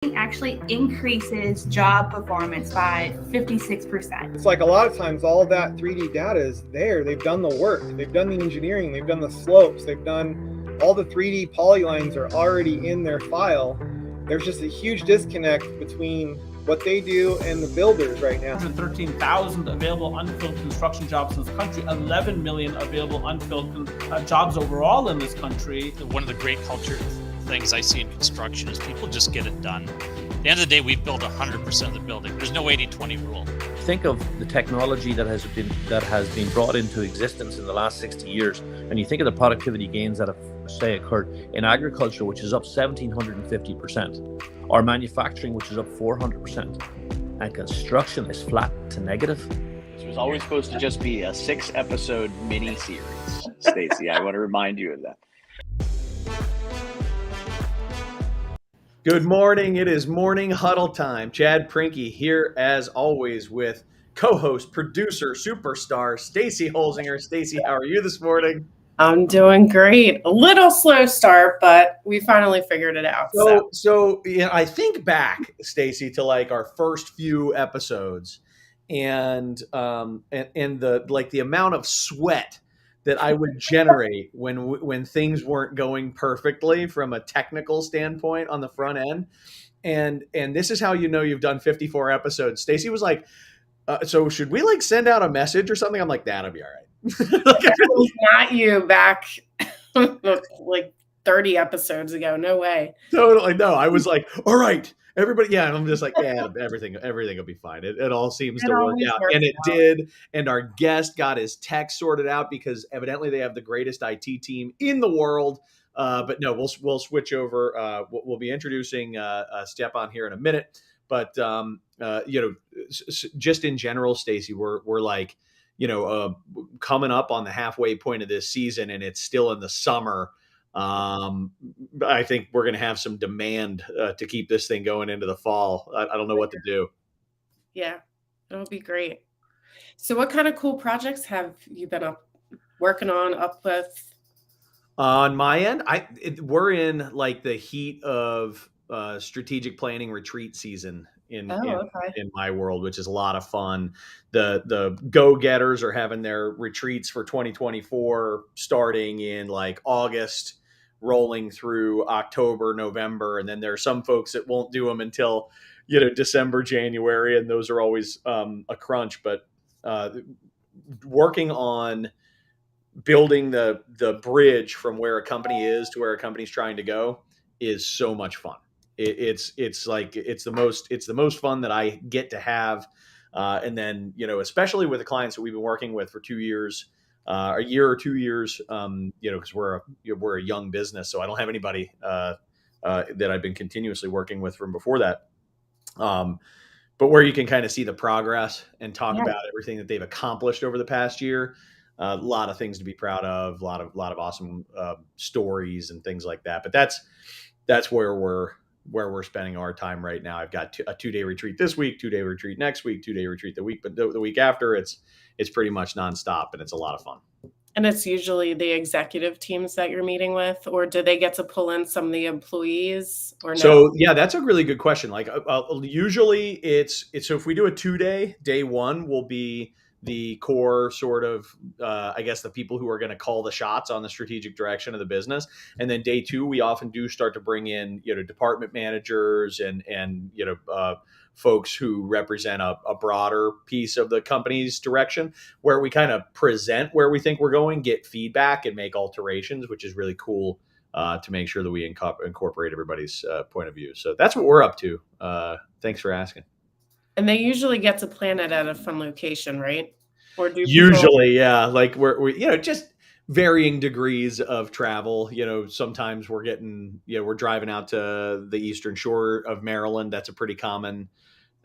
actually increases job performance by 56%. It's like a lot of times all of that 3D data is there. They've done the work, they've done the engineering, they've done the slopes, they've done all the 3D polylines are already in their file. There's just a huge disconnect between what they do and the builders right now. 113,000 available unfilled construction jobs in this country, 11 million available unfilled jobs overall in this country. One of the great culture things I see in construction is people just get it done. At the end of the day, we've built 100% of the building. There's no 80-20 rule. Think of the technology that has been brought into existence in the last 60 years, and you think of the productivity gains that have, say, occurred in agriculture, which is up 1,750%, or manufacturing, which is up 400%, and construction is flat to negative. This was always supposed to just be a 6-episode mini-series, Stacey. I want to remind you of that. Good morning. It is Morning Huddle time. Chad Prinky here as always with co-host, producer, superstar, Stacey Holzinger. Stacey, how are you this morning? I'm doing great. A little slow start, but we finally figured it out. So yeah, I think back, Stacey, to like our first few episodes and the amount of sweat that I would generate when things weren't going perfectly from a technical standpoint on the front end. And this is how you know you've done 54 episodes. Stacey was like, so should we like send out a message or something? I'm like, that'll be all right. That was not you back like 30 episodes ago. No way. Totally. No, I was like, all right, everybody. Yeah. And I'm just like, yeah, everything will be fine. It all seems to work out. And it did. And our guest got his tech sorted out because evidently they have the greatest IT team in the world. But no, we'll switch over. We'll be introducing Stjepan here in a minute. But, just in general, Stacey, we're like, coming up on the halfway point of this season and it's still in the summer. I think we're going to have some demand to keep this thing going into the fall. I don't know what to do. Yeah, it'll be great. So what kind of cool projects have you been working on with? On my end, we're in like the heat of strategic planning retreat season in my world, which is a lot of fun. The go-getters are having their retreats for 2024 starting in like August, rolling through October, November, and then there are some folks that won't do them until December, January, and those are always a crunch. But working on building the bridge from where a company is to where a company's trying to go is so much fun. It's the most fun that I get to have. And then, especially with the clients that we've been working with for 2 years, a year or 2 years, because we're a young business. So I don't have anybody that I've been continuously working with from before that. But where you can kind of see the progress and talk about everything that they've accomplished over the past year. A lot of things to be proud of, a lot of awesome stories and things like that. But that's where we're spending our time right now. I've got a 2-day retreat this week, 2-day retreat next week, 2-day retreat but the week after it's pretty much nonstop and it's a lot of fun. And it's usually the executive teams that you're meeting with, or do they get to pull in some of the employees or no? So yeah, that's a really good question. Like usually so if we do a 2-day, day one will be the core sort of, I guess, the people who are going to call the shots on the strategic direction of the business. And then day 2, we often do start to bring in, department managers and folks who represent a broader piece of the company's direction, where we kind of present where we think we're going, get feedback and make alterations, which is really cool to make sure that we incorporate everybody's point of view. So that's what we're up to. Thanks for asking. And they usually get to plan it at a fun location, right? Or do usually, yeah. Like we're just varying degrees of travel. Sometimes we're driving out to the Eastern Shore of Maryland. That's a pretty common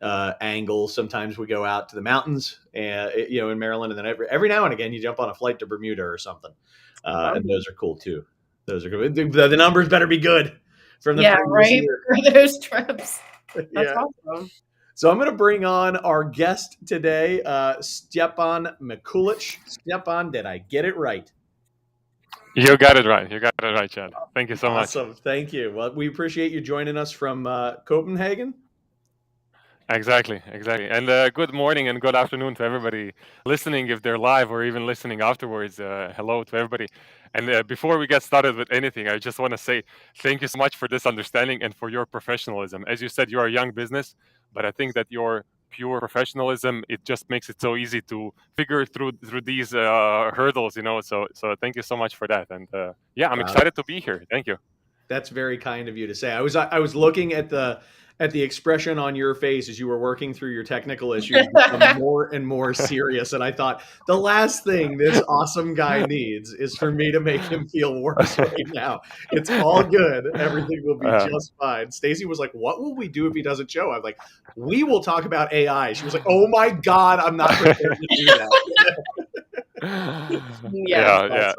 angle. Sometimes we go out to the mountains, in Maryland, and then every now and again you jump on a flight to Bermuda or something. And those are cool too. Those are good. The numbers better be good from the previous year. For those trips. That's awesome. So I'm going to bring on our guest today, Stjepan Mikulić. Stjepan, did I get it right? You got it right. You got it right, Chad. Thank you so much. Awesome. Thank you. Well, we appreciate you joining us from Copenhagen. Exactly. And good morning and good afternoon to everybody listening, if they're live or even listening afterwards. Hello to everybody. And before we get started with anything, I just want to say thank you so much for this understanding and for your professionalism. As you said, you are a young business, but I think that your pure professionalism, it just makes it so easy to figure through these hurdles, So thank you so much for that. And yeah, I'm excited to be here. Thank you. That's very kind of you to say. I was looking at the expression on your face as you were working through your technical issues become more and more serious, and I thought the last thing this awesome guy needs is for me to make him feel worse right now. It's all good. Everything will be just fine. Stacy was like, "What will we do if he doesn't show?" I'm like, "We will talk about AI." She was like, "Oh my God, I'm not prepared to do that." Yeah.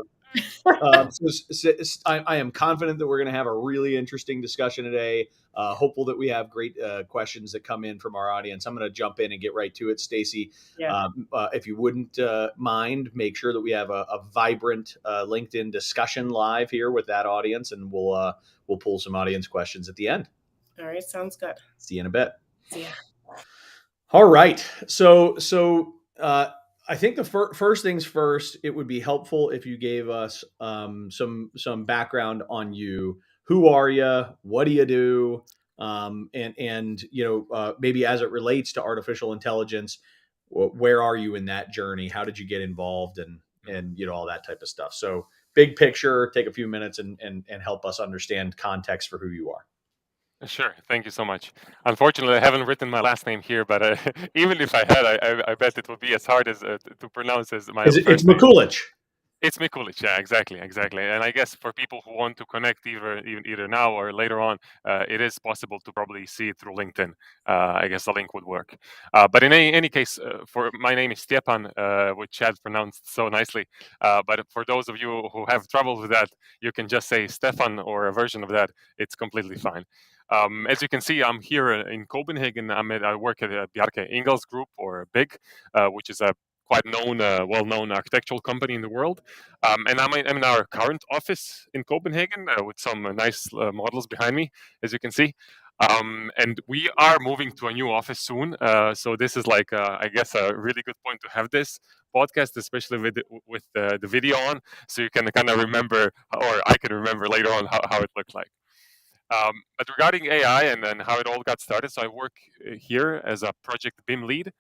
I am confident that we're going to have a really interesting discussion today. Hopeful that we have great questions that come in from our audience. I'm going to jump in and get right to it. Stacy, if you wouldn't mind, make sure that we have a vibrant LinkedIn discussion live here with that audience, and we'll pull some audience questions at the end. All right, sounds good. See you in a bit. See ya. All right. So I think the first things first, it would be helpful if you gave us some background on you. Who are you? What do you do? And maybe as it relates to artificial intelligence, where are you in that journey? How did you get involved, and all that type of stuff? So big picture, take a few minutes and help us understand context for who you are. Sure. Thank you so much. Unfortunately, I haven't written my last name here, but even if I had, I bet it would be as hard as to pronounce as my first It's name. Mikulić. It's Mikulić. Yeah, exactly. And I guess for people who want to connect either now or later on, it is possible to probably see it through LinkedIn. I guess the link would work. But in any case, for my name is Stjepan, which Chad pronounced so nicely. But for those of you who have trouble with that, you can just say Stefan or a version of that. It's completely fine. As you can see, I'm here in Copenhagen. I work at Bjarke Ingels Group, or BIG, which is a quite well-known architectural company in the world. And I'm in our current office in Copenhagen with some nice models behind me, as you can see. And we are moving to a new office soon. So this is like, I guess, a really good point to have this podcast, especially with the video on, so you can kind of remember, or I can remember later on how it looked like. But regarding AI and how it all got started, so I work here as a project BIM lead.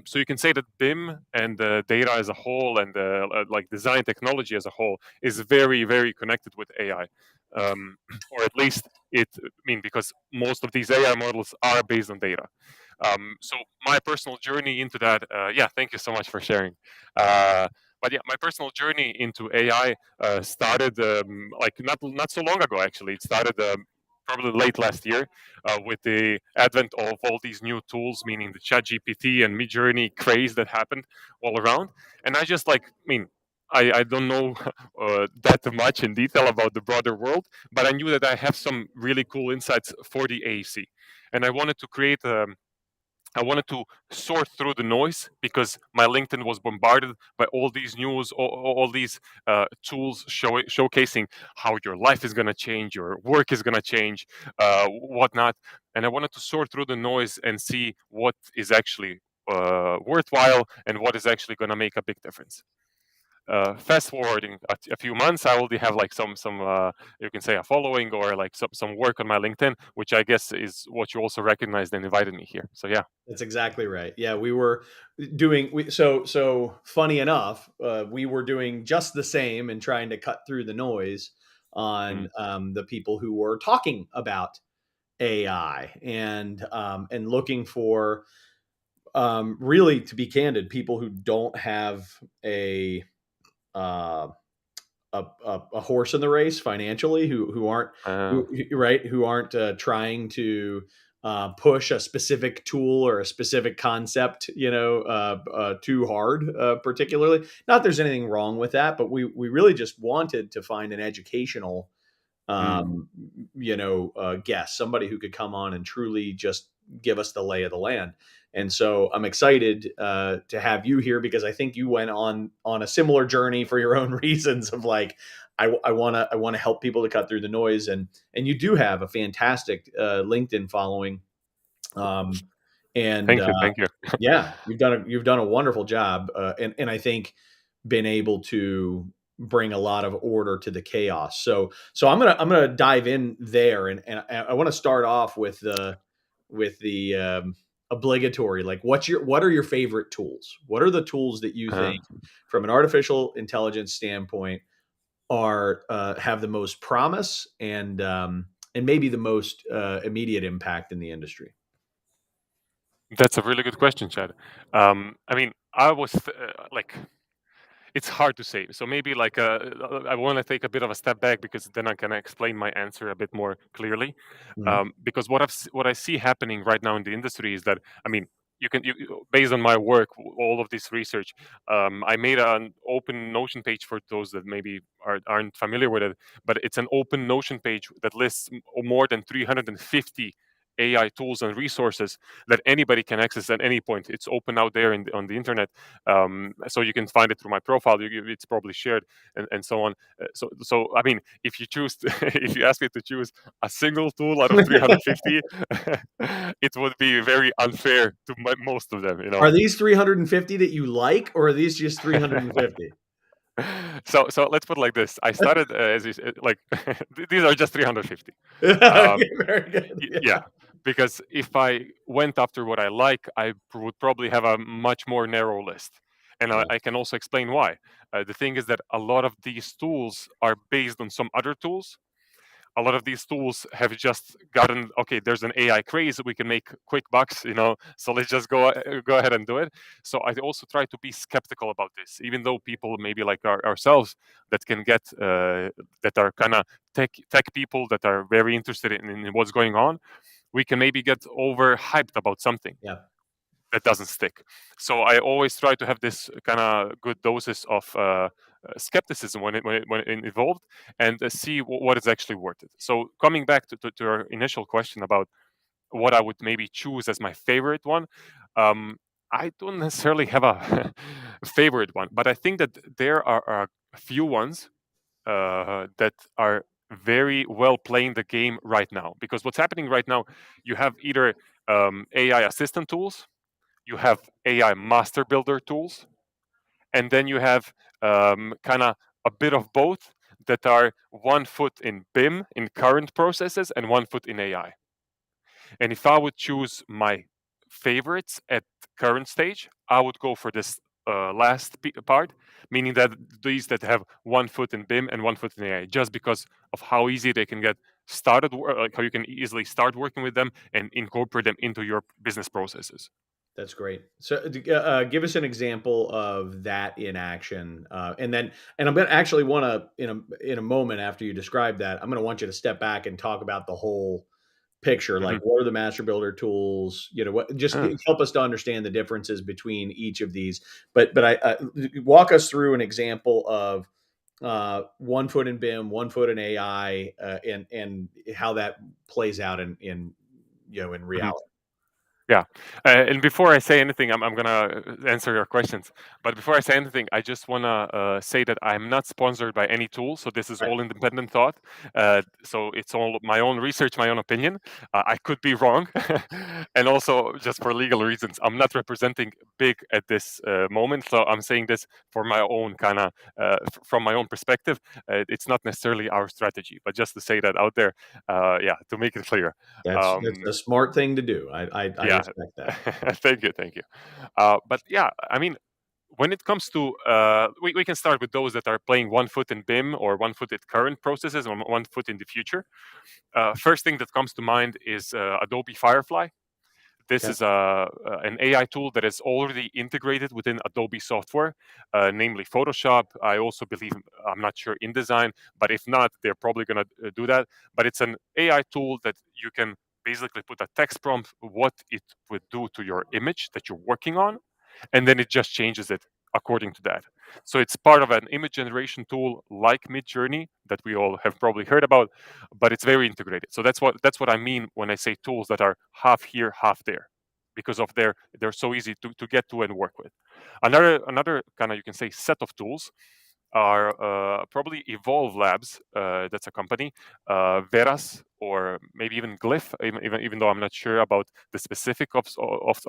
So you can say that BIM and the data as a whole and like design technology as a whole is very, very connected with AI. Or at least because most of these AI models are based on data. So my personal journey into that, thank you so much for sharing. But yeah, my personal journey into AI started like not so long ago. Actually, it started probably late last year with the advent of all these new tools, meaning the ChatGPT and Midjourney craze that happened all around. And I just I don't know that much in detail about the broader world, but I knew that I have some really cool insights for the AEC, and I wanted to create I wanted to sort through the noise because my LinkedIn was bombarded by all these news, all these tools showcasing how your life is going to change, your work is going to change, whatnot. And I wanted to sort through the noise and see what is actually worthwhile and what is actually going to make a big difference. Fast forwarding a few months, I already have like some you can say a following or like some work on my LinkedIn, which I guess is what you also recognized and invited me here. So yeah, that's exactly right. Yeah, we were doing so funny enough, we were doing just the same and trying to cut through the noise on the people who were talking about AI and looking for really, to be candid, people who don't have a horse in the race financially, who aren't who aren't trying to push a specific tool or a specific concept, too hard, particularly. Not there's anything wrong with that, but we really just wanted to find an educational guest, somebody who could come on and truly just give us the lay of the land. And so I'm excited to have you here because I think you went on a similar journey for your own reasons of like, I want to help people to cut through the noise, and you do have a fantastic LinkedIn following, and Thank you. yeah, you've done a wonderful job, and I think been able to bring a lot of order to the chaos. So I'm gonna dive in there, and I want to start off with the obligatory, like what are your favorite tools? What are the tools that you think from an artificial intelligence standpoint are have the most promise and maybe the most immediate impact in the industry? That's a really good question, Chad. I mean, I was like, it's hard to say. So maybe like I want to take a bit of a step back, because then I can explain my answer a bit more clearly. Because what I see happening right now in the industry is that, I mean, based on my work, all of this research, I made an open Notion page for those that maybe aren't familiar with it. But it's an open Notion page that lists more than 350 AI tools and resources that anybody can access at any point. It's open out there on the internet, so you can find it through my profile. It's probably shared, and so on. So I mean, if you choose, if you ask me to choose a single tool out of 350, it would be very unfair to most of them. Are these 350 that you like, or are these just 350? So let's put it like this. I started as like these are just 350. Very good. Yeah, because if I went after what I like, I would probably have a much more narrow list. And I can also explain why. The thing is that a lot of these tools are based on some other tools. A lot of these tools have just gotten, okay, there's an AI craze, we can make quick bucks, so let's just go ahead and do it. So I also try to be skeptical about this, even though people maybe like ourselves that can get that are kind of tech people that are very interested in what's going on, we can maybe get overhyped about something. Yeah. That doesn't stick. So I always try to have this kind of good doses of skepticism when it involved, and see what is actually worth it. So coming back to our initial question about what I would maybe choose as my favorite one, I don't necessarily have a favorite one, but I think that there are a few ones that are very well playing the game right now. Because what's happening right now, you have either AI assistant tools, you have AI master builder tools, and then you have kind of a bit of both that are 1 foot in BIM, in current processes, and 1 foot in AI. And if I would choose my favorites at current stage, I would go for this last part, meaning that these that have 1 foot in BIM and 1 foot in AI, just because of how easy they can get started, like how you can easily start working with them and incorporate them into your business processes. That's great. So, give us an example of that in action, and I'm going to actually want to in a moment after you describe that, I'm going to want you to step back and talk about the whole picture. Like, what are the master builder tools? What just help us to understand the differences between each of these. But I walk us through an example of 1 foot in BIM, 1 foot in AI, and how that plays out in reality. Yeah. And before I say anything, I'm going to answer your questions. But before I say anything, I just want to say that I'm not sponsored by any tool. So this is all independent thought. So it's all my own research, my own opinion. I could be wrong. And also, just for legal reasons, I'm not representing Big at this moment. So I'm saying this for my own kind of, from my own perspective. It's not necessarily our strategy, but just to say that out there, to make it clear. That's a smart thing to do. I respect that. Thank you. But yeah, I mean, when it comes to, we can start with those that are playing 1 foot in BIM or 1 foot at current processes or 1 foot in the future. First thing that comes to mind is Adobe Firefly. This is an AI tool that is already integrated within Adobe software, namely Photoshop. I also believe, I'm not sure, InDesign, but if not, they're probably going to do that. But it's an AI tool that you can basically put a text prompt, what it would do to your image that you're working on, and then it just changes it according to that. So it's part of an image generation tool like Midjourney that we all have probably heard about, but it's very integrated. So that's what I mean when I say tools that are half here, half there, because of they're so easy to get to and work with. Another kind of, you can say, set of tools are probably Evolve Labs. That's a company. Veras, or maybe even Glyph, even though I'm not sure about the specific of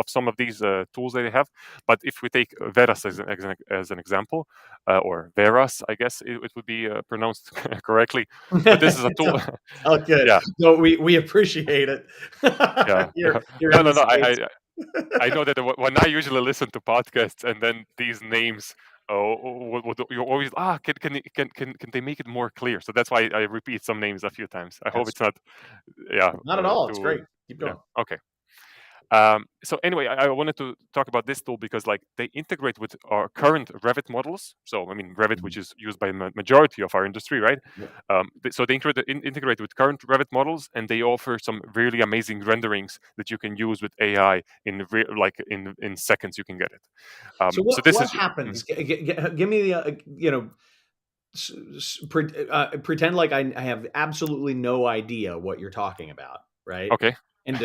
some of these tools that they have. But if we take Veras as an example, or Veras, I guess it would be pronounced correctly. But this is a tool. Oh, good. Yeah. No, we appreciate it. Yeah. You're No, in no, the no. States. I know that when I usually listen to podcasts and then these names, you always can they make it more clear? So that's why I repeat some names a few times. I hope it's not, yeah, Not at all. It's too, great. Keep yeah. going. Okay. So anyway, I wanted to talk about this tool because like they integrate with our current Revit models. So I mean Revit, which is used by majority of our industry, right? Yeah. So they integrate with current Revit models, and they offer some really amazing renderings that you can use with AI in seconds. You can get it. So So this what is happens? Give me the pretend like I have absolutely no idea what you're talking about, right? okay. And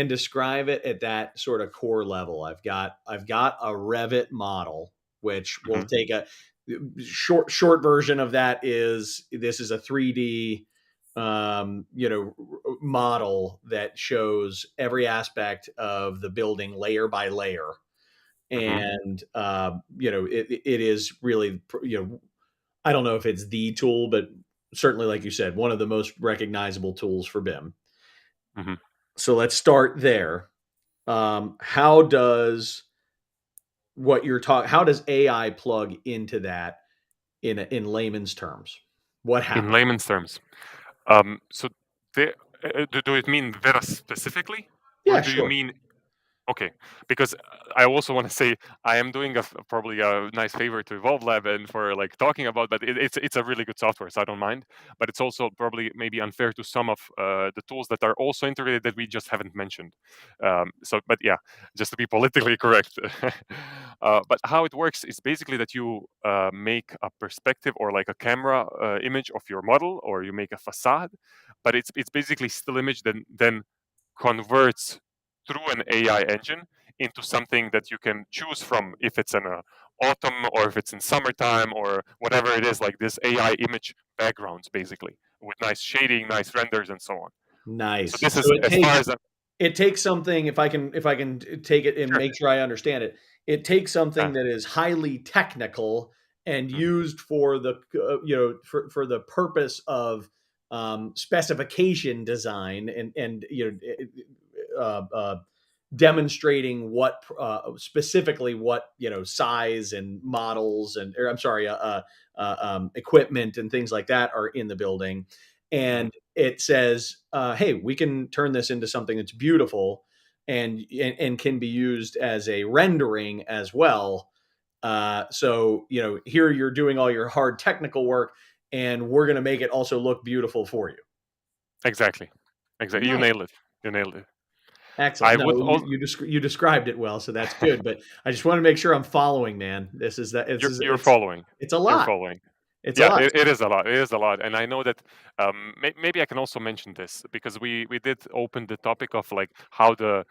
describe it at that sort of core level. I've got a Revit model, which will take a short version of that is this is a 3D model that shows every aspect of the building layer by layer. And it is really, I don't know if it's the tool, but certainly, like you said, one of the most recognizable tools for BIM. Mm-hmm. So let's start there. How does how does AI plug into that in layman's terms? What happens? In layman's terms, so do it mean Vera specifically, or Yeah, do you sure. mean? Okay, because I also want to say I am doing probably a nice favor to Evolve Lab and for like talking about, but it's a really good software, so I don't mind. But it's also probably maybe unfair to some of the tools that are also integrated that we just haven't mentioned. But yeah, just to be politically correct. But how it works is basically that you make a perspective or like a camera image of your model, or you make a facade, but it's basically still image then converts through an AI engine into something that you can choose from, if it's in autumn or if it's in summertime or whatever it is, like this AI image backgrounds basically with nice shading, nice renders, and so on. Nice. So this So is as far as it takes something. If I can take it and Sure. make sure I understand it, it takes something that is highly technical and used for the for the purpose of specification design and demonstrating what specifically what size and models and or I'm sorry equipment and things like that are in the building, and it says hey, we can turn this into something that's beautiful and can be used as a rendering as well. So here you're doing all your hard technical work, and we're going to make it also look beautiful for you. Exactly. Nice. You nailed it. Excellent. I No, would also, you described it well, so that's good. But I just want to make sure I'm following, man. This is that you're following. It's a You're lot. following. It's a Yeah, lot. it is a lot. It is a lot, and I know that maybe I can also mention this because we did open the topic of like how the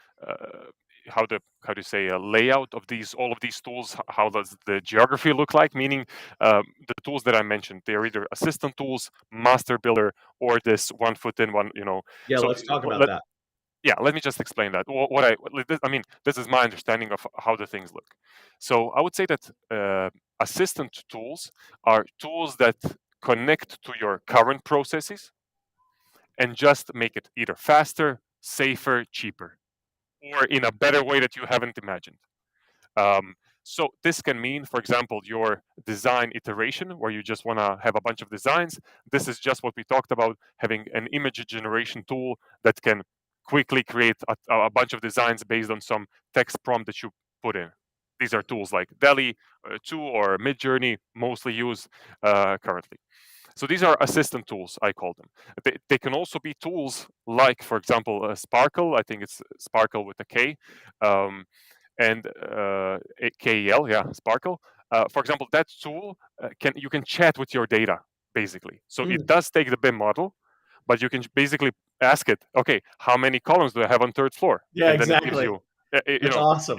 how do you say layout of all of these tools. How does the geography look like? Meaning the tools that I mentioned, they're either assistant tools, master builder, or this one foot in one. Yeah, So let's talk about that. yeah, let me just explain that. I mean, this is my understanding of how the things look. So I would say that assistant tools are tools that connect to your current processes and just make it either faster, safer, cheaper, or in a better way that you haven't imagined. So this can mean, for example, your design iteration, where you just want to have a bunch of designs. This is just what we talked about, having an image generation tool that can quickly create a bunch of designs based on some text prompt that you put in. These are tools like DALL-E 2 or Midjourney, mostly used currently. So these are assistant tools, I call them. They can also be tools like, for example, Sparkle. I think it's Sparkle with a K. And KEL, yeah, Sparkle. For example, that tool you can chat with your data basically. So it does take the BIM model, but you can basically ask it, okay, how many columns do I have on third floor? Yeah, And then exactly. it gives you, That's awesome.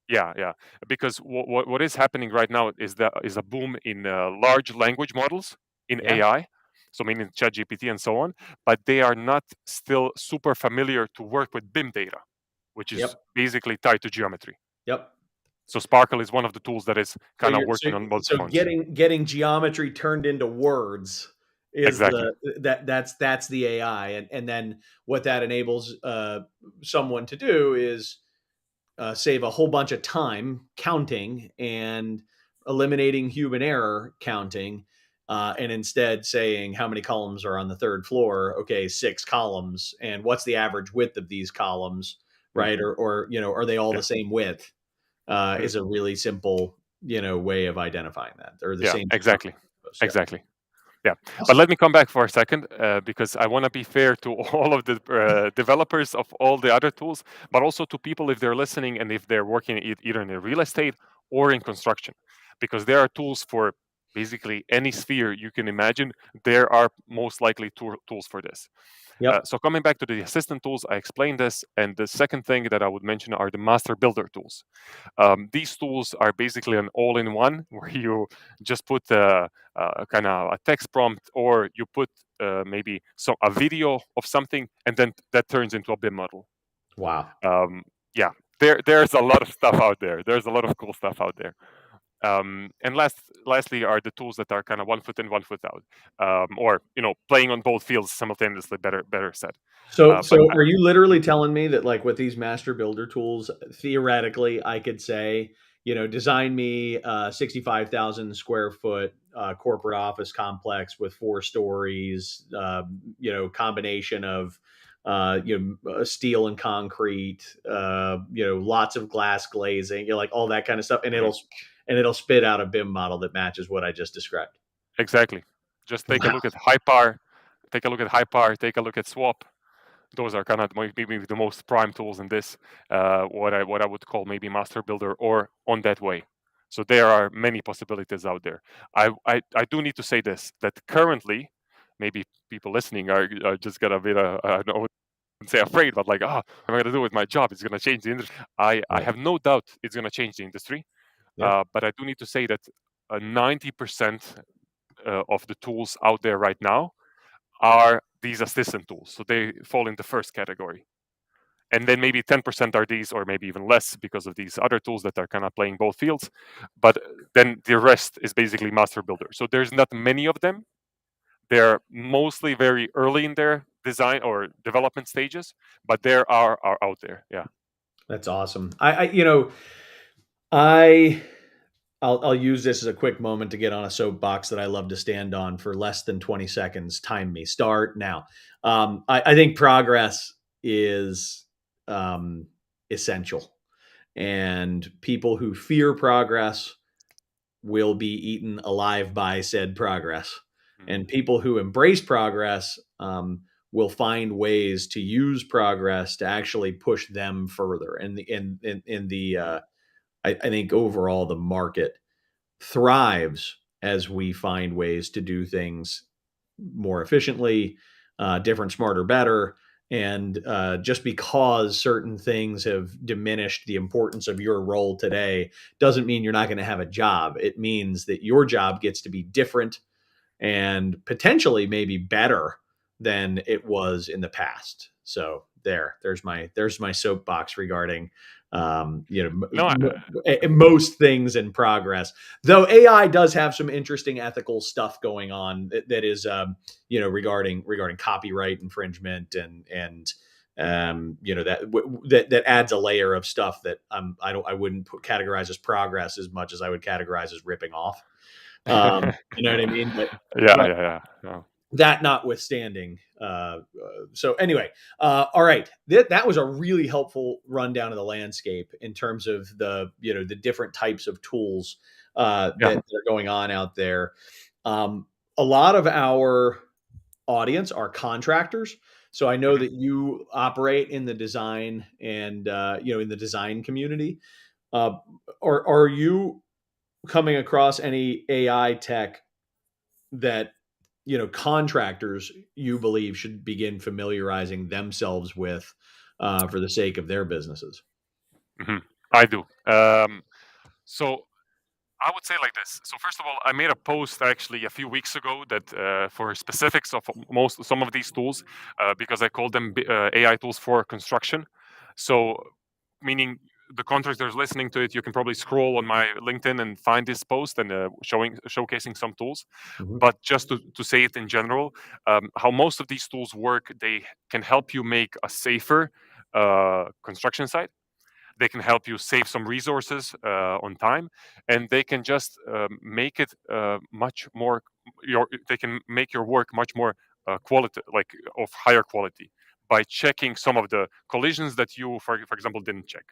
Yeah. Because what is happening right now is a boom in large language models in Yeah. AI, so meaning ChatGPT and so on, but they are not still super familiar to work with BIM data, which is Yep. basically tied to geometry. Yep. So Sparkle is one of the tools that is So kind of you're working on both so fronts. getting geometry turned into words is Exactly. that's the AI, and then what that enables someone to do is save a whole bunch of time counting and eliminating human error counting, and instead saying how many columns are on the third floor. Okay, 6 columns, and what's the average width of these columns, right? Or are they all Yeah. the same width? Is a really simple way of identifying that, or the Yeah, same. exactly. Yeah. Exactly. Yeah, but Awesome. let me come back for a second because I want to be fair to all of the developers of all the other tools, but also to people if they're listening and if they're working either in real estate or in construction, because there are tools for basically any sphere you can imagine. There are most likely tools for this. Yep. So coming back to the assistant tools, I explained this, and the second thing that I would mention are the master builder tools. These tools are basically an all-in-one where you just put kind of a text prompt, or you put maybe a video of something, and then that turns into a BIM model. Wow. Yeah, there's a lot of stuff out there. There's a lot of cool stuff out there. And lastly are the tools that are kind of 1 foot in, 1 foot out, or playing on both fields simultaneously. Better said. So But are you literally telling me that, like, with these master builder tools, theoretically, I could say, design me a 65,000 square foot corporate office complex with 4 stories, combination of steel and concrete, lots of glass glazing, like all that kind of stuff, and it'll spit out a BIM model that matches what I just described. exactly. Just take a look at Hypar. Take a look at Hypar. Take a look at Swap. Those are kind of maybe the most prime tools in this. What I would call maybe master builder or on that way. So there are many possibilities out there. I do need to say this, that currently, maybe people listening are just got a bit I don't know, say afraid, but like, what am I going to do with my job? It's going to change the industry. I have no doubt it's going to change the industry. Yeah. But I do need to say that 90% of the tools out there right now are these assistant tools. So they fall in the first category. And then maybe 10% are these, or maybe even less because of these other tools that are kind of playing both fields. But then the rest is basically master builder. So there's not many of them. They're mostly very early in their design or development stages, but there are out there. Yeah. That's awesome. I'll use this as a quick moment to get on a soapbox that I love to stand on for less than 20 seconds. Time me. Start now. I think progress is essential, and people who fear progress will be eaten alive by said progress. And people who embrace progress will find ways to use progress to actually push them further. And I think overall the market thrives as we find ways to do things more efficiently, different, smarter, better. And just because certain things have diminished the importance of your role today doesn't mean you're not going to have a job. It means that your job gets to be different and potentially maybe better than it was in the past. So there's my soapbox regarding most things in progress. Though AI does have some interesting ethical stuff going on that is regarding copyright infringement and that adds a layer of stuff that I wouldn't categorize as progress as much as I would categorize as ripping off. You know what I mean? But Yeah. that notwithstanding, so anyway, all right, that was a really helpful rundown of the landscape in terms of the different types of tools that are going on out there. A lot of our audience are contractors, so I know that you operate in the design and in the design community. Are you coming across any AI tech that contractors you believe should begin familiarizing themselves with for the sake of their businesses? I do. So I would say like this. So first of all, I made a post actually a few weeks ago that for specifics of some of these tools, because I called them AI tools for construction. So meaning the contractors listening to it, you can probably scroll on my LinkedIn and find this post and showcasing some tools. Mhm. But just to say it in general, how most of these tools work, they can help you make a safer construction site. They can help you save some resources on time, and they can just make it much more. They can make your work much more quality, like of higher quality, by checking some of the collisions that you, for example, didn't check.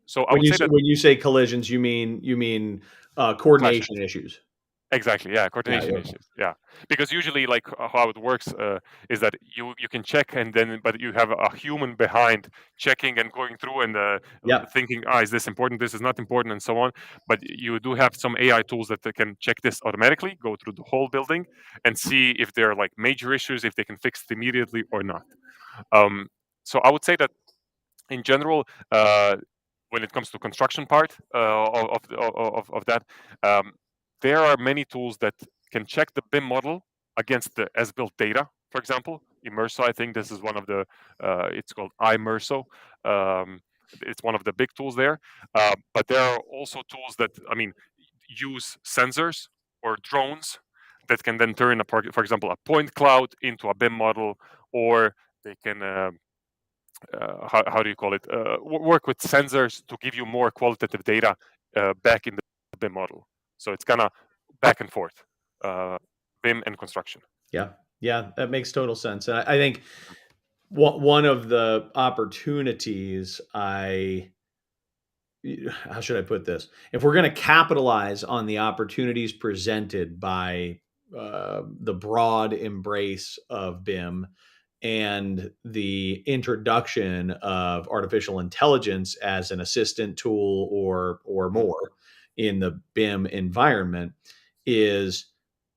So I would say that When you say collisions, you mean clashes. coordination issues. Exactly. Yeah, coordination Yeah. issues. Yeah, because usually, like how it works is that you can check and then, but you have a human behind checking and going through and Yeah. thinking, is this important? This is not important, and so on. But you do have some AI tools that they can check this automatically, go through the whole building, and see if there are like major issues, if they can fix it immediately or not. So I would say that in general, when it comes to construction part of that, um, there are many tools that can check the BIM model against the as-built data. For example, Immerso, I think this is one of the. It's called iMerso. It's one of the big tools there. But there are also tools that use sensors or drones that can then turn, for example, a point cloud into a BIM model, or they can. How do you call it? Work with sensors to give you more qualitative data back in the BIM model. So it's kind of back and forth, BIM and construction. Yeah, that makes total sense. And I think one of the opportunities how should I put this? If we're going to capitalize on the opportunities presented by the broad embrace of BIM and the introduction of artificial intelligence as an assistant tool or more in the BIM environment, is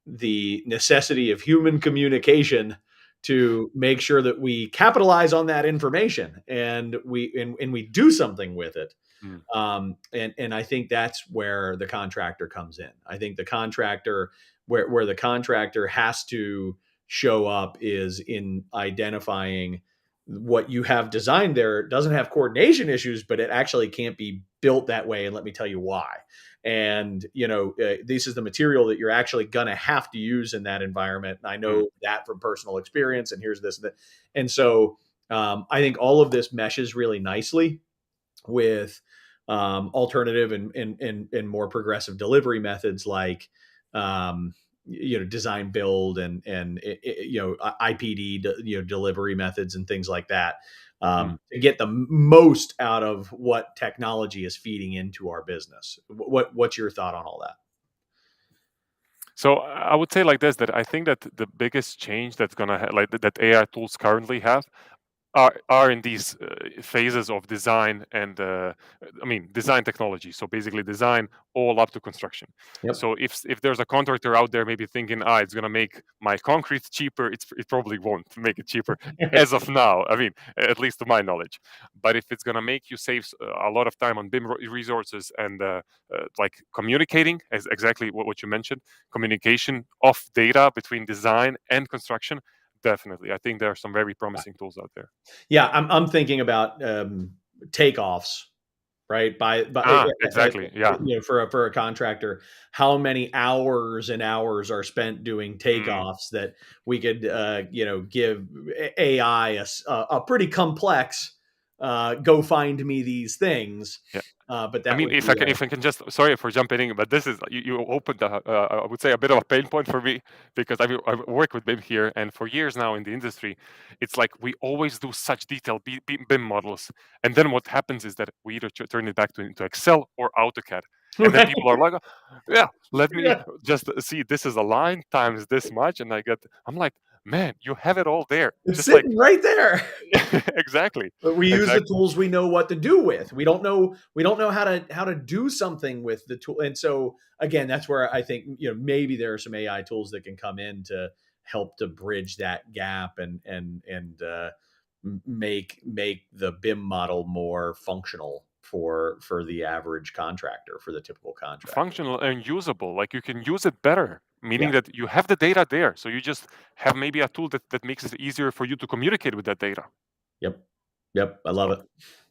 the necessity of human communication to make sure that we capitalize on that information and we do something with it. And I think that's where the contractor comes in. I think the contractor, where the contractor has to show up, is in identifying what you have designed there doesn't have coordination issues, but it actually can't be built that way. And let me tell you why. And, this is the material that you're actually going to have to use in that environment. And I know that from personal experience, and here's this and that. And so I think all of this meshes really nicely with alternative and more progressive delivery methods like design build and IPD delivery methods and things like that, to get the most out of what technology is feeding into our business. What's your thought on all that? So I would say like this, that I think that the biggest change that's gonna that AI tools currently have are in these phases of design and design technology. So basically design all up to construction. Yep. So if there's a contractor out there maybe thinking, it's going to make my concrete cheaper, it probably won't make it cheaper as of now. At least to my knowledge. But if it's going to make you save a lot of time on BIM resources and like communicating, as exactly what you mentioned, communication of data between design and construction, definitely. I think there are some very promising tools out there. Yeah, I'm thinking about takeoffs, right? Exactly. Yeah. For a contractor, how many hours and hours are spent doing takeoffs that we could give AI a pretty complex go find me these things. Yeah. But that if I can just, sorry for jumping in, but this is you opened I would say a bit of a pain point for me, because I've worked with BIM here, and for years now in the industry, it's like we always do such detailed BIM models, and then what happens is that we either turn it back into Excel or AutoCAD, and then people are like, let me just see, this is a line times this much, and I'm like, man, you have it all there. It's just sitting right there. Exactly. But we use the tools we know what to do with. We don't know how to do something with the tool. And so again, that's where I think maybe there are some AI tools that can come in to help to bridge that gap and make the BIM model more functional for the average contractor, for the typical contractor. Functional and usable, like you can use it better, meaning that you have the data there, so you just have maybe a tool that makes it easier for you to communicate with that data. Yep, I love it.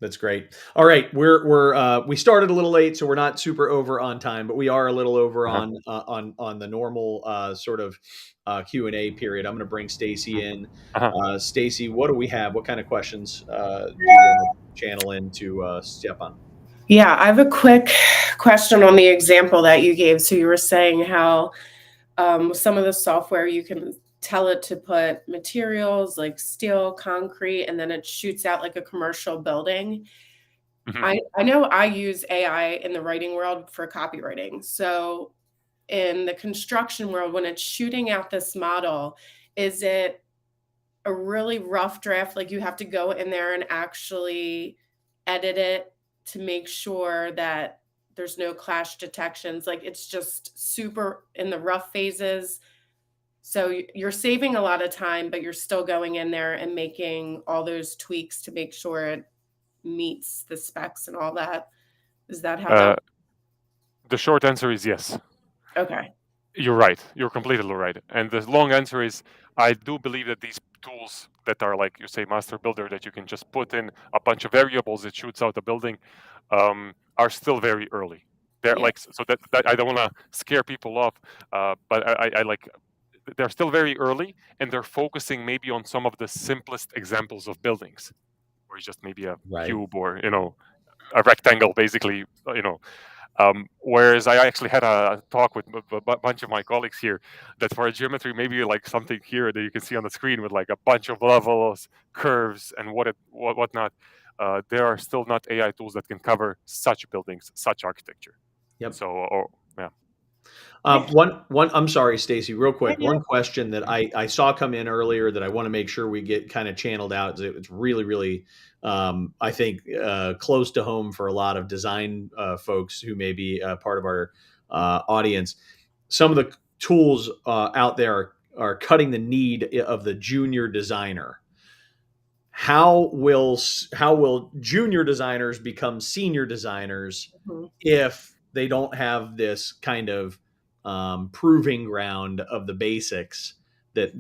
That's great. All right, we started a little late, so we're not super over on time, but we are a little over on the normal sort of Q&A period. I'm going to bring Stacy in. Stacy, what do we have? What kind of questions do you want to channel into Stjepan? Yeah, I have a quick question on the example that you gave. So you were saying how some of the software you can tell it to put materials like steel, concrete, and then it shoots out like a commercial building. I know I use AI in the writing world for copywriting. So in the construction world, when it's shooting out this model, is it a really rough draft? Like you have to go in there and actually edit it to make sure that there's no clash detections. Like it's just super in the rough phases. So you're saving a lot of time, but you're still going in there and making all those tweaks to make sure it meets the specs and all that. Is that how the short answer is yes. Okay. You're right. You're completely right. And the long answer is I do believe that these tools that are like you say master builder, that you can just put in a bunch of variables that shoots out the building, are still very early. They're like, so that I don't want to scare people off, but I like, they're still very early, and they're focusing maybe on some of the simplest examples of buildings, where it's just maybe a cube or a rectangle, basically, whereas I actually had a talk with a bunch of my colleagues here that for a geometry, maybe like something here that you can see on the screen with like a bunch of levels, curves, and whatnot. There are still not AI tools that can cover such buildings, such architecture. Yep. So, yeah. I'm sorry, Stacy, real quick. One question that I saw come in earlier that I want to make sure we get kind of channeled out. It's really, really, I think, close to home for a lot of design folks who may be part of our audience. Some of the tools out there are cutting the need of the junior designer. How will junior designers become senior designers if they don't have this kind of proving ground of the basics that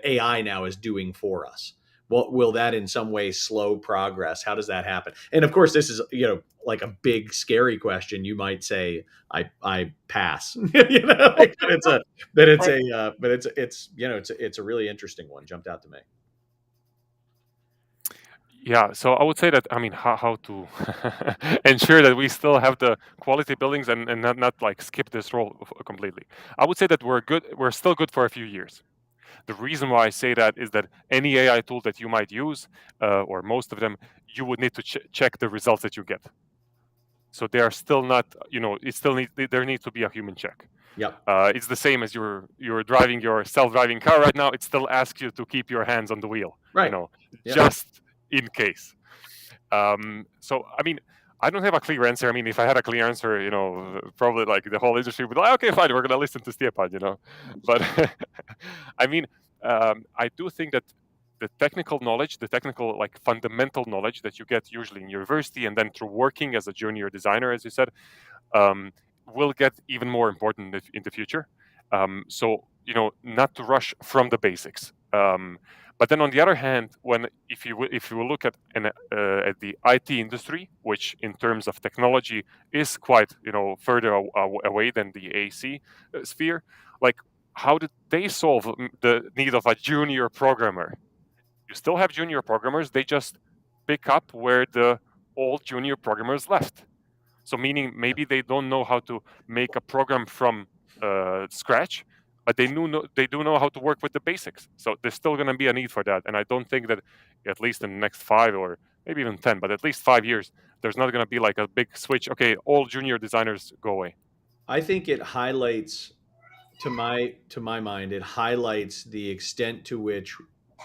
AI now is doing for us? Will that in some way slow progress? How does that happen? And of course, this is like a big scary question. You might say, I pass. It's a really interesting one. Jumped out to me. Yeah, so I would say that, I mean, how to ensure that we still have the quality buildings and not like skip this role completely. I would say that we're still good for a few years. The reason why I say that is that any AI tool that you might use, or most of them, you would need to check the results that you get. So they are still not, there needs to be a human check. Yep. It's the same as you're driving your self-driving car right now. It still asks you to keep your hands on the wheel. Right. Just in case. So, I mean, I don't have a clear answer. I mean, if I had a clear answer, probably like the whole industry would be like, okay, fine, we're going to listen to Stjepan, But, I mean, I do think that the technical knowledge, the technical, like, fundamental knowledge that you get usually in university and then through working as a junior designer, as you said, will get even more important in the future. So, not to rush from the basics. But then on the other hand, if you look at the IT industry, which in terms of technology is quite further away than the AEC sphere, like how did they solve the need of a junior programmer? You still have junior programmers; they just pick up where the old junior programmers left. So meaning maybe they don't know how to make a program from scratch, but they do know how to work with the basics. So there's still going to be a need for that. And I don't think that, at least in the next 5 or maybe even 10, but at least 5 years, there's not going to be like a big switch. Okay, all junior designers go away. I think it highlights, to my mind, it highlights the extent to which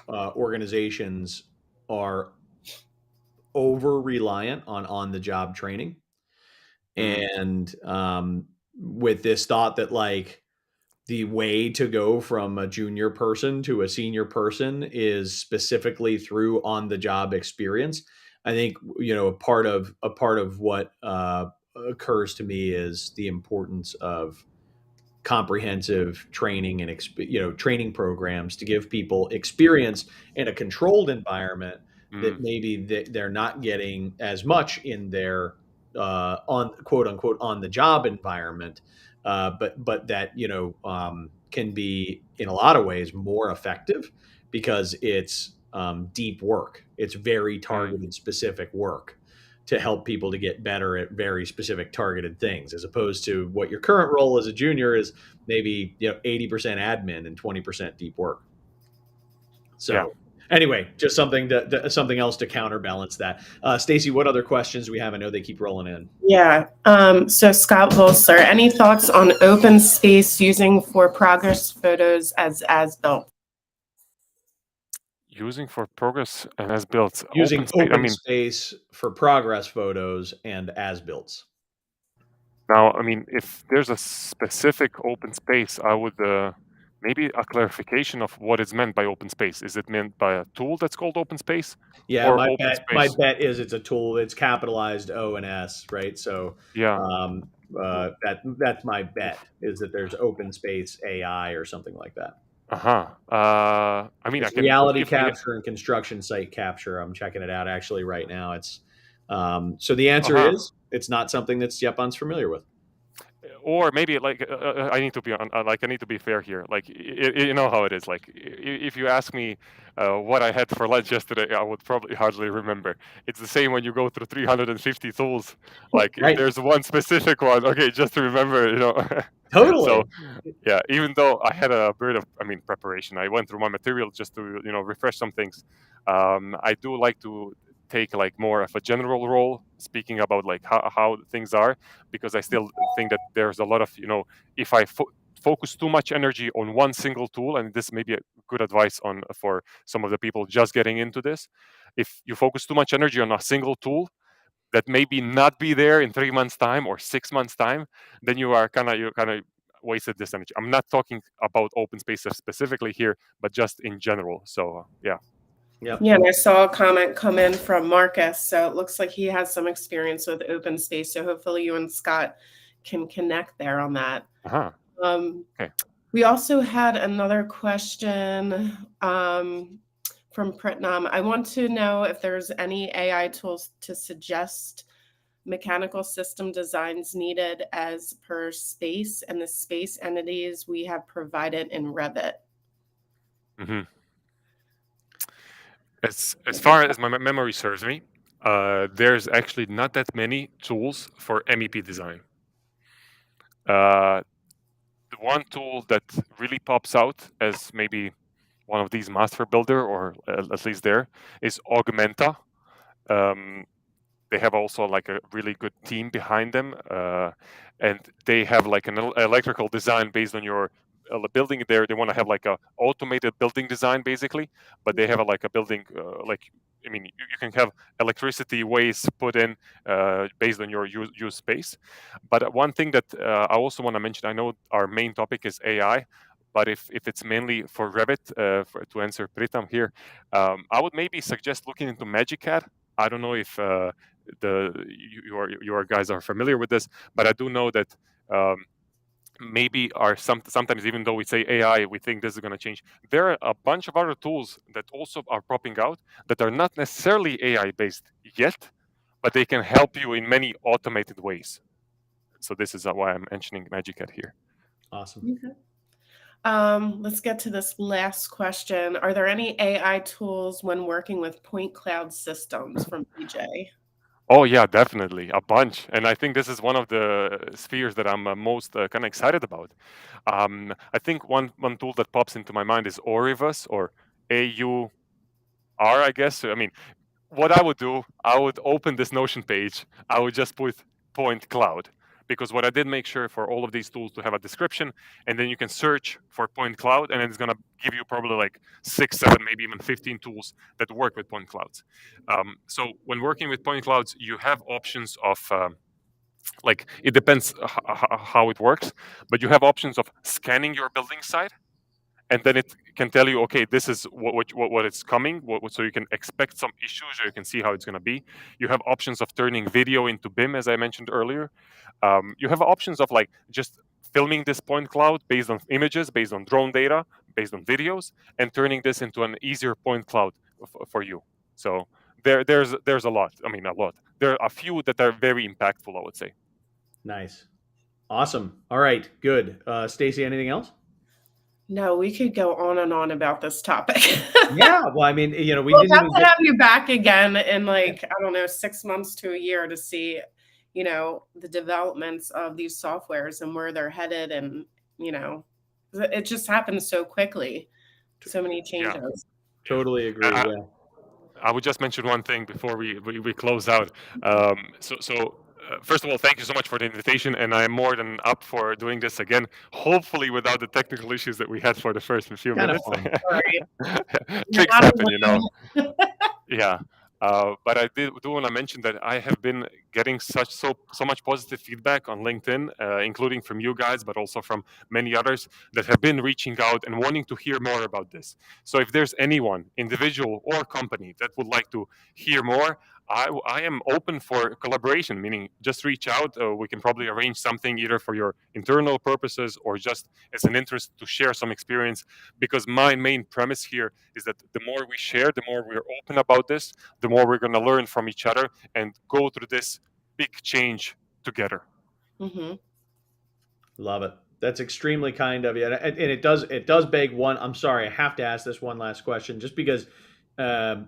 organizations are over reliant on the job training. And with this thought that like the way to go from a junior person to a senior person is specifically through on the job experience. I think, a part of what occurs to me is the importance of comprehensive training and training programs to give people experience in a controlled environment that maybe they're not getting as much in their on quote unquote on the job environment, but that can be in a lot of ways more effective because it's deep work. It's very targeted, specific work to help people to get better at very specific targeted things, as opposed to what your current role as a junior is, maybe 80% admin and 20% deep work. So anyway, just something something else to counterbalance that. Stacy, what other questions do we have? I know they keep rolling in. Yeah. So Scott Volser, any thoughts on open space using for progress photos as built? Using for progress and as built. Using open space for progress photos and as builts. Now, I mean, if there's a specific open space, I would maybe a clarification of what is meant by open space. Is it meant by a tool that's called open space? Yeah, or my open bet space? is it's a tool. It's capitalized O and S, right? So Yeah. That's my bet, is that there's open space AI or something like that. I mean, it's reality capture and construction site capture. I'm checking it out actually right now. It's so the answer is it's not something that Stjepan's familiar with. Or maybe I need to be fair here. Like you know how it is. Like if you ask me what I had for lunch yesterday, I would probably hardly remember. It's the same when you go through 350 tools. Like if there's one specific one, okay, just to remember, Totally. So yeah, even though I had a bit of preparation, I went through my material just to refresh some things. I do like to take like more of a general role, speaking about like how things are, because I still think that there's a lot of if I focus too much energy on one single tool, and this may be a good advice for some of the people just getting into this. If you focus too much energy on a single tool that maybe not be there in 3 months time or 6 months time, then you kind of wasted this energy. I'm not talking about open spaces specifically here, but just in general. So yeah. Yep. Yeah, and I saw a comment come in from Marcus. So it looks like he has some experience with open space. So hopefully you and Scott can connect there on that. Okay. We also had another question from Pritnam. I want to know if there's any AI tools to suggest mechanical system designs needed as per space and the space entities we have provided in Revit. Mm-hmm. As far as my memory serves me, there's actually not that many tools for MEP design. The one tool that really pops out as maybe one of these master builder, or at least there, is Augmenta. They have also like a really good team behind them, and they have like an electrical design based on your building there. They want to have like a automated building design basically, but they have like a building you can have electricity waste put in based on your use space. But one thing that I also want to mention, I know our main topic is AI, but if it's mainly for Revit, to answer Pritam here, I would maybe suggest looking into MagicCAD. I don't know if your guys are familiar with this, but I do know that maybe sometimes, even though we say AI, we think this is going to change. There are a bunch of other tools that also are popping out that are not necessarily AI based yet, but they can help you in many automated ways. So this is why I'm mentioning MagicCAD here. Awesome. Okay. Let's get to this last question. Are there any AI tools when working with point cloud systems from PJ? Oh yeah, definitely a bunch, and I think this is one of the spheres that I'm most kind of excited about. I think one tool that pops into my mind is Aurivus, or AUR, I guess. I mean, what I would do, I would open this Notion page. I would just put point cloud, because what I did make sure for all of these tools to have a description, and then you can search for point cloud, and it's going to give you probably like 6, 7, maybe even 15 tools that work with point clouds. So when working with point clouds, you have options of it depends how it works, but you have options of scanning your building site and then it can tell you, okay, this is what it's coming, so you can expect some issues, or you can see how it's going to be. You have options of turning video into BIM, as I mentioned earlier. You have options of like just filming this point cloud based on images, based on drone data, based on videos, and turning this into an easier point cloud for you. So there's a lot. I mean, a lot. There are a few that are very impactful, I would say. Nice. Awesome. All right. Good. Stacy, anything else? No, we could go on and on about this topic. Yeah. Well, I mean, we we'll didn't have even to get... have you back again in like, I don't know, 6 months to a year to see, the developments of these softwares and where they're headed. And, it just happens so quickly. So many changes. Yeah. Totally agree. Yeah. I would just mention one thing before we close out. First of all, thank you so much for the invitation, and I'm more than up for doing this again, hopefully without the technical issues that we had for the first few minutes. Things happen, Yeah. But I do want to mention that I have been getting so much positive feedback on LinkedIn, including from you guys, but also from many others that have been reaching out and wanting to hear more about this. So if there's anyone, individual or company, that would like to hear more, I am open for collaboration, meaning just reach out. We can probably arrange something either for your internal purposes or just as an interest to share some experience, because my main premise here is that the more we share, the more we're open about this, the more we're going to learn from each other and go through this big change together. Mm-hmm. Love it. That's extremely kind of you. And it does beg one. I'm sorry, I have to ask this one last question, just because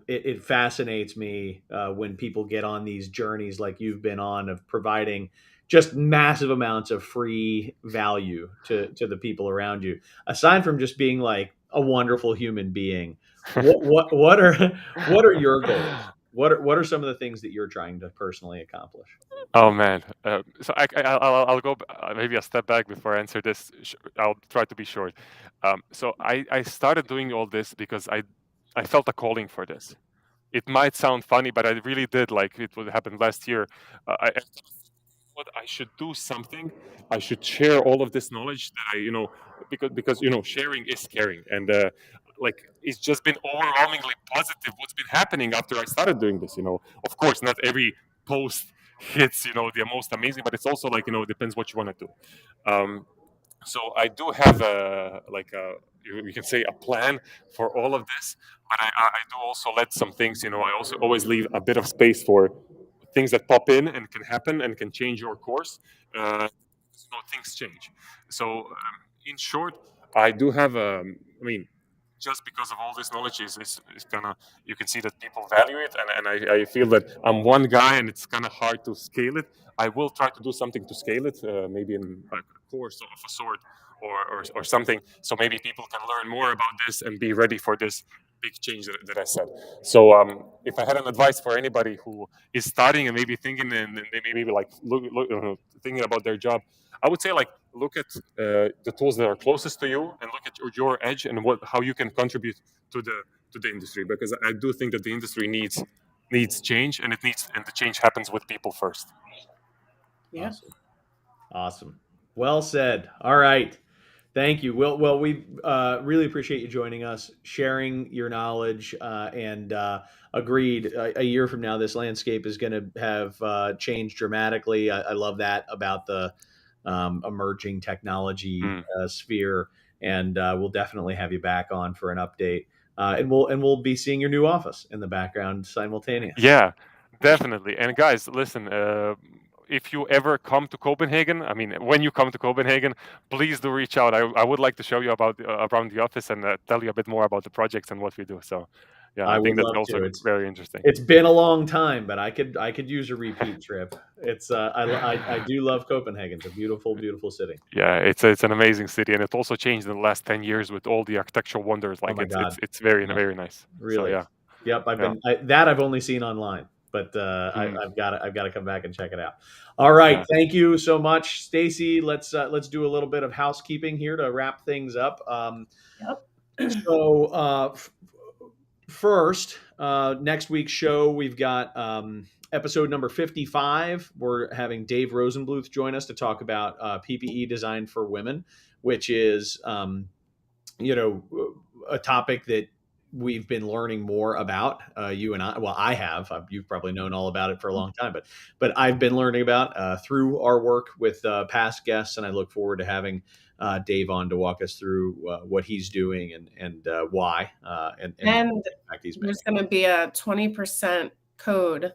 it fascinates me when people get on these journeys like you've been on, of providing just massive amounts of free value to the people around you. Aside from just being like a wonderful human being, what are your goals? What are some of the things that you're trying to personally accomplish? Oh man, so I'll go maybe a step back before I answer this. I'll try to be short. So I started doing all this because I felt a calling for this. It might sound funny, but I really did. Like it would happen last year. I thought I should do something. I should share all of this knowledge that because sharing is caring, and like it's just been overwhelmingly positive what's been happening after I started doing this. Of course, not every post hits the most amazing, but it's also like it depends what you want to do. So I do have you can say a plan for all of this, but I do also let some things, I also always leave a bit of space for things that pop in and can happen and can change your course. Things change. So in short, I do have just because of all this knowledge is kind of, you can see that people value it, and I feel that I'm one guy and it's kind of hard to scale it. I will try to do something to scale it, maybe in a course of a sort or something, so maybe people can learn more about this and be ready for this big change that I said. So if I had an advice for anybody who is starting and maybe thinking and maybe like thinking about their job, I would say look at the tools that are closest to you and look at your edge and how you can contribute to the industry, because I do think that the industry needs change, and the change happens with people first. Yeah. Awesome. Well said. All right. Thank you. Well, we really appreciate you joining us, sharing your knowledge, and agreed. A year from now, this landscape is going to have changed dramatically. I love that about the emerging technology sphere, and we'll definitely have you back on for an update. And we'll be seeing your new office in the background simultaneously. Yeah, definitely. And guys, listen. If you ever come to Copenhagen, when you come to Copenhagen, please do reach out. I would like to show you around the office and tell you a bit more about the projects and what we do. So, yeah, I think that's also very interesting. It's been a long time, but I could use a repeat trip. It's I do love Copenhagen. It's a beautiful, beautiful city. Yeah, it's an amazing city, and it also changed in the last 10 years with all the architectural wonders. It's very very nice. Really? So, yeah. Yep. I've only seen online. But I've got to come back and check it out. All right, yeah. Thank you so much, Stacy. Let's do a little bit of housekeeping here to wrap things up. Yep. So first, next week's show, we've got episode number 55. We're having Dave Rosenbluth join us to talk about PPE design for women, which is a topic that we've been learning more about, you and I. Well, I have. You've probably known all about it for a long time, but I've been learning about through our work with past guests, and I look forward to having Dave on to walk us through what he's doing and why and the impact he's there's making. going to be a 20% code.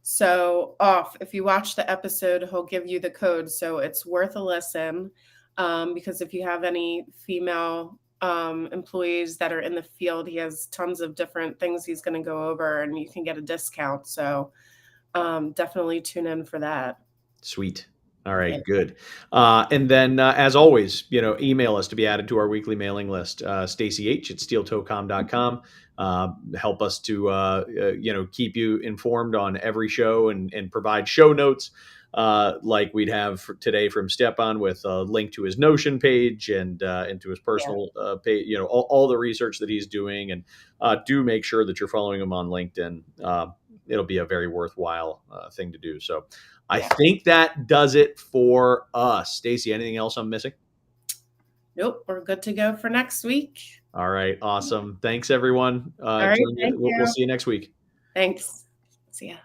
So off, if you watch the episode, he'll give you the code. So it's worth a listen, because if you have any female employees that are in the field, he has tons of different things he's going to go over, and you can get a discount. So definitely tune in for that. Sweet. All right, good. And then, as always, email us to be added to our weekly mailing list. StacyH@steeltocom.com. Help us to, keep you informed on every show and provide show notes like we'd have for today from Stjepan, with a link to his Notion page and to his personal page, all the research that he's doing. And do make sure that you're following him on LinkedIn. It'll be a very worthwhile thing to do. So I think that does it for us. Stacy, anything else I'm missing? Nope, we're good to go for next week. All right, awesome. Thanks, everyone. All right, We'll see you next week. Thanks. See ya.